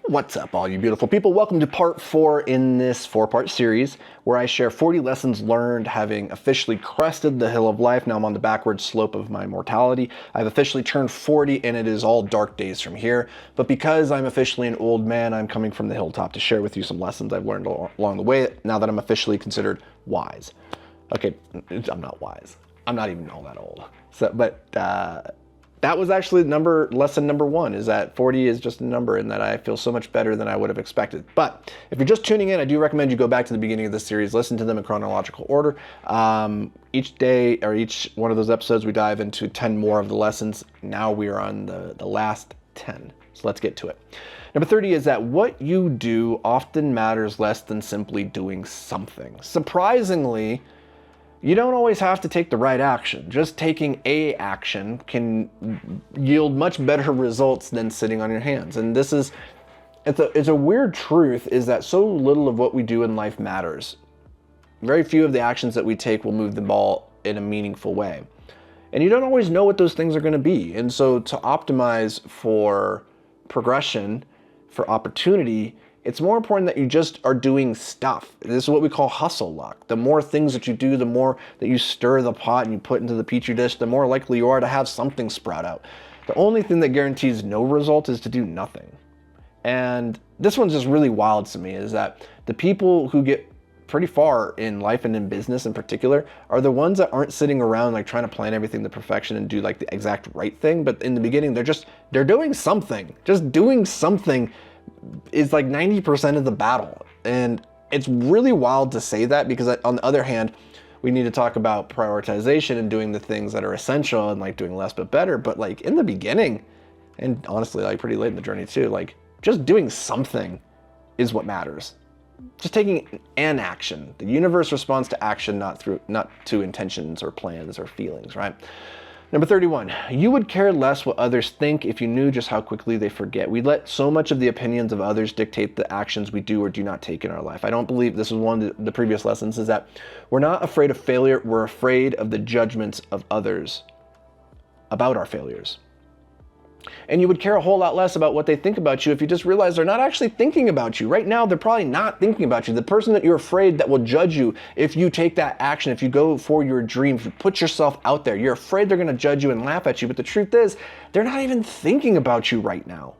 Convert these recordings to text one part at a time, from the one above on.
What's up, all you beautiful people? Welcome to part 4 in this 4-part series where I share 40 lessons learned having officially crested the hill of life. Now I'm on the backward slope of my mortality. I've officially turned 40 and it is all dark days from here. But because I'm officially an old man, I'm coming from the hilltop to share with you some lessons I've learned along the way now that I'm officially considered wise. Okay, I'm not wise. I'm not even all that old. That was actually lesson number 1, is that 40 is just a number and that I feel so much better than I would have expected. But if you're just tuning in, I do recommend you go back to the beginning of this series, listen to them in chronological order. Each day or each one of those episodes, we dive into 10 more of the lessons. Now we are on the last 10. So let's get to it. Number 30 is that what you do often matters less than simply doing something. Surprisingly, you don't always have to take the right action. Just taking a action can yield much better results than sitting on your hands. And it's a weird truth, is that so little of what we do in life matters. Very few of the actions that we take will move the ball in a meaningful way. And you don't always know what those things are going to be. And so to optimize for progression, for opportunity, it's more important that you just are doing stuff. This is what we call hustle luck. The more things that you do, the more that you stir the pot and you put into the petri dish, the more likely you are to have something sprout out. The only thing that guarantees no result is to do nothing. And this one's just really wild to me, is that the people who get pretty far in life and in business in particular are the ones that aren't sitting around like trying to plan everything to perfection and do like the exact right thing. But in the beginning, they're doing something. Just doing something is like 90% of the battle. And it's really wild to say that, because on the other hand, we need to talk about prioritization and doing the things that are essential and like doing less but better. But like in the beginning, and honestly like pretty late in the journey too, like just doing something is what matters. Just taking an action. The universe responds to action, not to intentions or plans or feelings, right? Number 31, you would care less what others think if you knew just how quickly they forget. We let so much of the opinions of others dictate the actions we do or do not take in our life. I don't believe, this is one of the previous lessons, is that we're not afraid of failure, we're afraid of the judgments of others about our failures. And you would care a whole lot less about what they think about you if you just realize they're not actually thinking about you. Right now, they're probably not thinking about you. The person that you're afraid that will judge you if you take that action, if you go for your dream, if you put yourself out there, you're afraid they're going to judge you and laugh at you. But the truth is, they're not even thinking about you right now.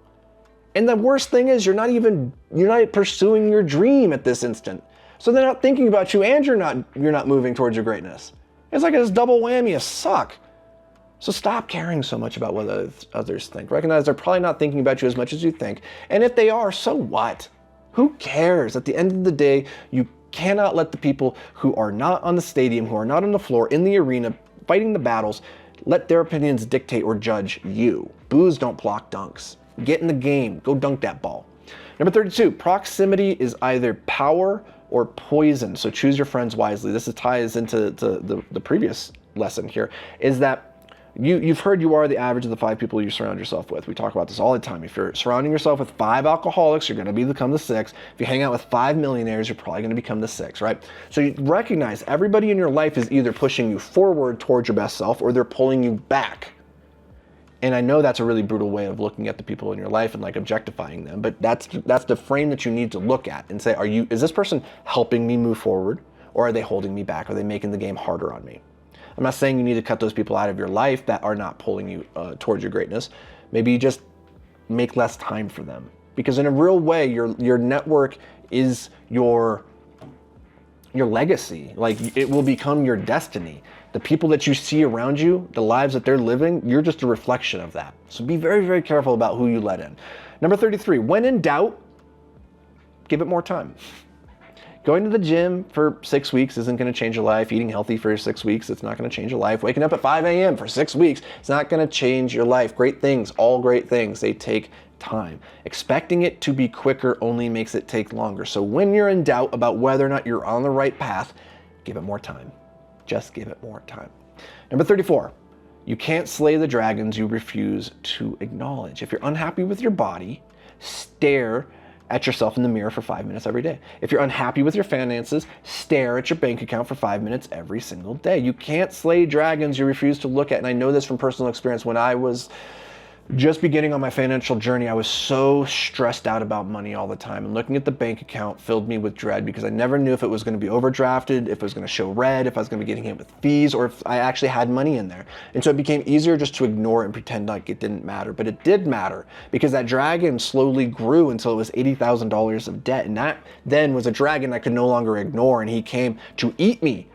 And the worst thing is, you're not pursuing your dream at this instant. So they're not thinking about you, and you're not moving towards your greatness. It's like this double whammy of suck. So stop caring so much about what others think. Recognize they're probably not thinking about you as much as you think. And if they are, so what? Who cares? At the end of the day, you cannot let the people who are not on the stadium, who are not on the floor, in the arena, fighting the battles, let their opinions dictate or judge you. Boos don't block dunks. Get in the game. Go dunk that ball. Number 32, proximity is either power or poison. So choose your friends wisely. This ties into the previous lesson here, is that You've heard you are the average of the 5 people you surround yourself with. We talk about this all the time. If you're surrounding yourself with 5 alcoholics, you're going to become the 6th. If you hang out with 5 millionaires, you're probably going to become the 6th, right? So you recognize everybody in your life is either pushing you forward towards your best self or they're pulling you back. And I know that's a really brutal way of looking at the people in your life and like objectifying them, but that's the frame that you need to look at and say, is this person helping me move forward, or are they holding me back? Are they making the game harder on me? I'm not saying you need to cut those people out of your life that are not pulling you towards your greatness. Maybe you just make less time for them. Because in a real way, your network is your legacy. Like, it will become your destiny. The people that you see around you, the lives that they're living, you're just a reflection of that. So be very, very careful about who you let in. Number 33, when in doubt, give it more time. Going to the gym for 6 weeks isn't going to change your life. Eating healthy for 6 weeks, it's not going to change your life. Waking up at 5 a.m. for 6 weeks, it's not going to change your life. Great things, all great things, they take time. Expecting it to be quicker only makes it take longer. So when you're in doubt about whether or not you're on the right path, give it more time. Just give it more time. Number 34, you can't slay the dragons you refuse to acknowledge. If you're unhappy with your body, stare at yourself in the mirror for 5 minutes every day. If you're unhappy with your finances, stare at your bank account for 5 minutes every single day. You can't slay dragons you refuse to look at. And I know this from personal experience. When I was Just beginning on my financial journey, I was so stressed out about money all the time, and looking at the bank account filled me with dread because I never knew if it was going to be overdrafted, if it was going to show red, if I was going to be getting hit with fees, or if I actually had money in there. And so it became easier just to ignore it and pretend like it didn't matter. But it did matter, because that dragon slowly grew until it was $80,000 of debt. And that then was a dragon I could no longer ignore, and he came to eat me.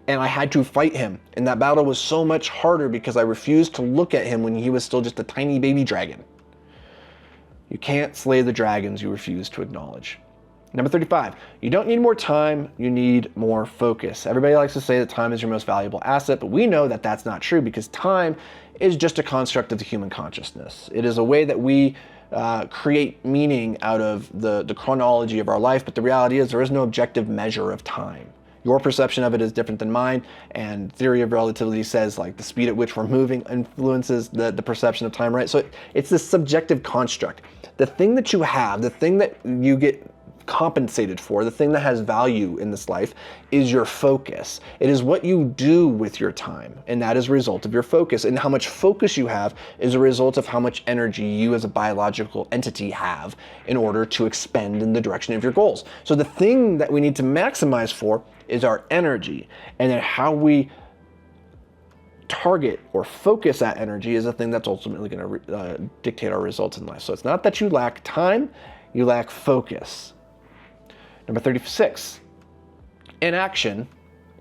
And I had to fight him. And that battle was so much harder because I refused to look at him when he was still just a tiny baby dragon. You can't slay the dragons you refuse to acknowledge. Number 35, you don't need more time, you need more focus. Everybody likes to say that time is your most valuable asset, but we know that that's not true, because time is just a construct of the human consciousness. It is a way that we create meaning out of the chronology of our life, but the reality is there is no objective measure of time. Your perception of it is different than mine, and theory of relativity says like the speed at which we're moving influences the perception of time, right? So it's this subjective construct. The thing that you have, the thing that you get compensated for, the thing that has value in this life is your focus. It is what you do with your time, and that is a result of your focus. And how much focus you have is a result of how much energy you as a biological entity have in order to expend in the direction of your goals. So the thing that we need to maximize for is our energy, and then how we target or focus that energy is the thing that's ultimately going to dictate our results in life. So it's not that you lack time, you lack focus. Number 36, inaction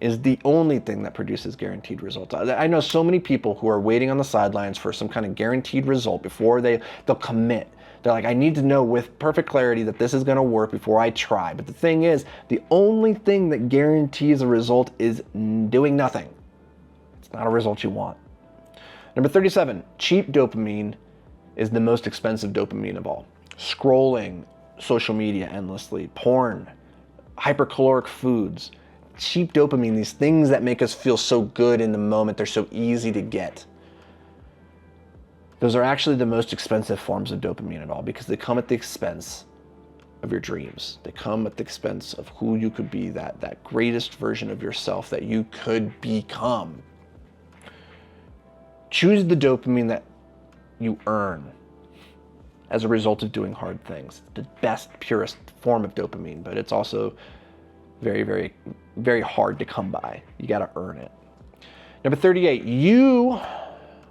is the only thing that produces guaranteed results. I know so many people who are waiting on the sidelines for some kind of guaranteed result before they'll commit. They're like, I need to know with perfect clarity that this is going to work before I try. But the thing is, the only thing that guarantees a result is doing nothing. It's not a result you want. Number 37, cheap dopamine is the most expensive dopamine of all. Scrolling social media endlessly, porn, hypercaloric foods, cheap dopamine, these things that make us feel so good in the moment, they're so easy to get. Those are actually the most expensive forms of dopamine at all, because they come at the expense of your dreams. They come at the expense of who you could be, that greatest version of yourself that you could become. Choose the dopamine that you earn as a result of doing hard things. The best, purest form of dopamine, but it's also very, very, very hard to come by. You got to earn it. Number 38, you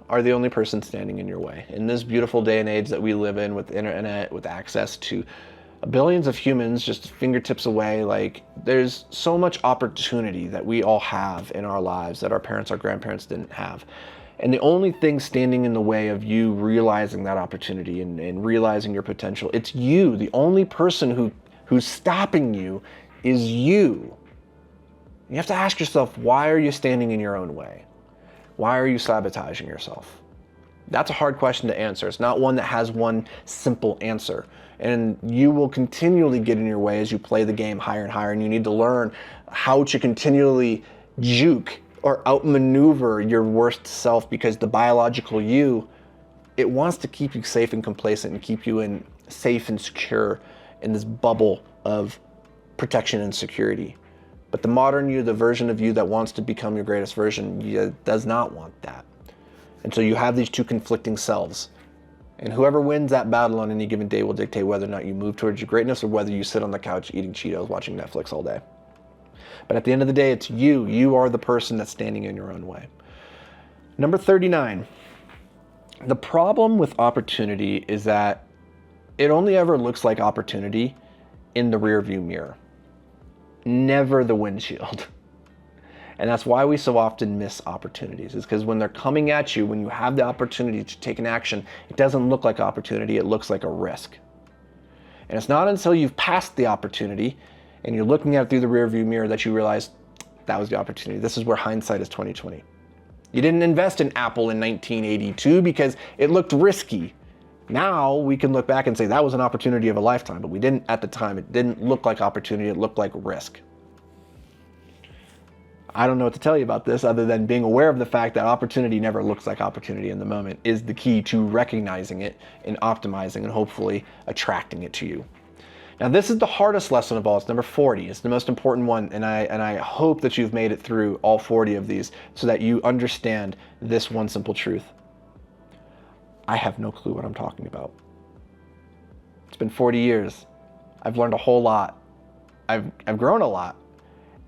are the only person standing in your way. In this beautiful day and age that we live in, with the internet, with access to billions of humans just fingertips away, like there's so much opportunity that we all have in our lives that our parents, our grandparents didn't have. And the only thing standing in the way of you realizing that opportunity and realizing your potential, it's you. The only person who's stopping you is you. You have to ask yourself, why are you standing in your own way? Why are you sabotaging yourself? That's a hard question to answer. It's not one that has one simple answer. And you will continually get in your way as you play the game higher and higher, and you need to learn how to continually juke or outmaneuver your worst self, because the biological you, it wants to keep you safe and complacent and keep you in safe and secure in this bubble of protection and security. But the modern you, the version of you that wants to become your greatest version, does not want that. And so you have these two conflicting selves. And whoever wins that battle on any given day will dictate whether or not you move towards your greatness or whether you sit on the couch eating Cheetos, watching Netflix all day. But at the end of the day, it's you. You are the person that's standing in your own way. Number 39. The problem with opportunity is that it only ever looks like opportunity in the rearview mirror, never the windshield. And that's why we so often miss opportunities, is because when they're coming at you, when you have the opportunity to take an action, it doesn't look like opportunity, it looks like a risk. And it's not until you've passed the opportunity and you're looking at it through the rearview mirror that you realize that was the opportunity. This is where hindsight is 20/20. You didn't invest in Apple in 1982 because it looked risky. Now we can look back and say that was an opportunity of a lifetime, but we didn't at the time. It didn't look like opportunity, it looked like risk. I don't know what to tell you about this other than being aware of the fact that opportunity never looks like opportunity in the moment is the key to recognizing it and optimizing and hopefully attracting it to you. Now, this is the hardest lesson of all. It's number 40. It's the most important one, and I hope that you've made it through all 40 of these so that you understand this one simple truth. I have no clue what I'm talking about. It's been 40 years. I've learned a whole lot. I've grown a lot.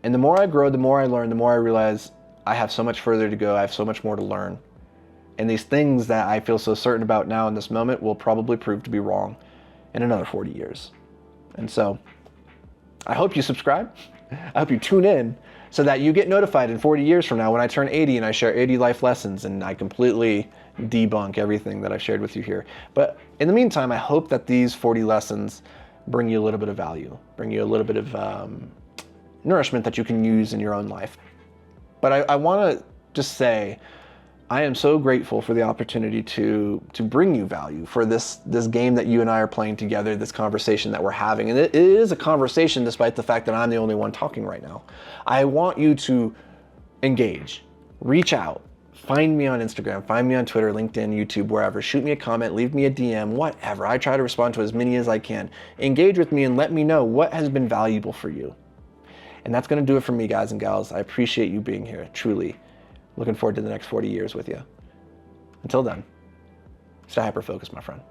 And the more I grow, the more I learn, the more I realize I have so much further to go. I have so much more to learn. And these things that I feel so certain about now in this moment will probably prove to be wrong in another 40 years. And so I hope you subscribe. I hope you tune in so that you get notified in 40 years from now when I turn 80 and I share 80 life lessons and I completely debunk everything that I've shared with you here. But in the meantime, I hope that these 40 lessons bring you a little bit of value, bring you a little bit of nourishment that you can use in your own life. But I want to just say, I am so grateful for the opportunity to bring you value for this game that you and I are playing together, this conversation that we're having. And it is a conversation despite the fact that I'm the only one talking right now. I want you to engage, reach out, find me on Instagram, find me on Twitter, LinkedIn, YouTube, wherever. Shoot me a comment, leave me a DM, whatever. I try to respond to as many as I can. Engage with me and let me know what has been valuable for you. And that's going to do it for me, guys and gals. I appreciate you being here, truly. Looking forward to the next 40 years with you. Until then, stay hyper-focused, my friend.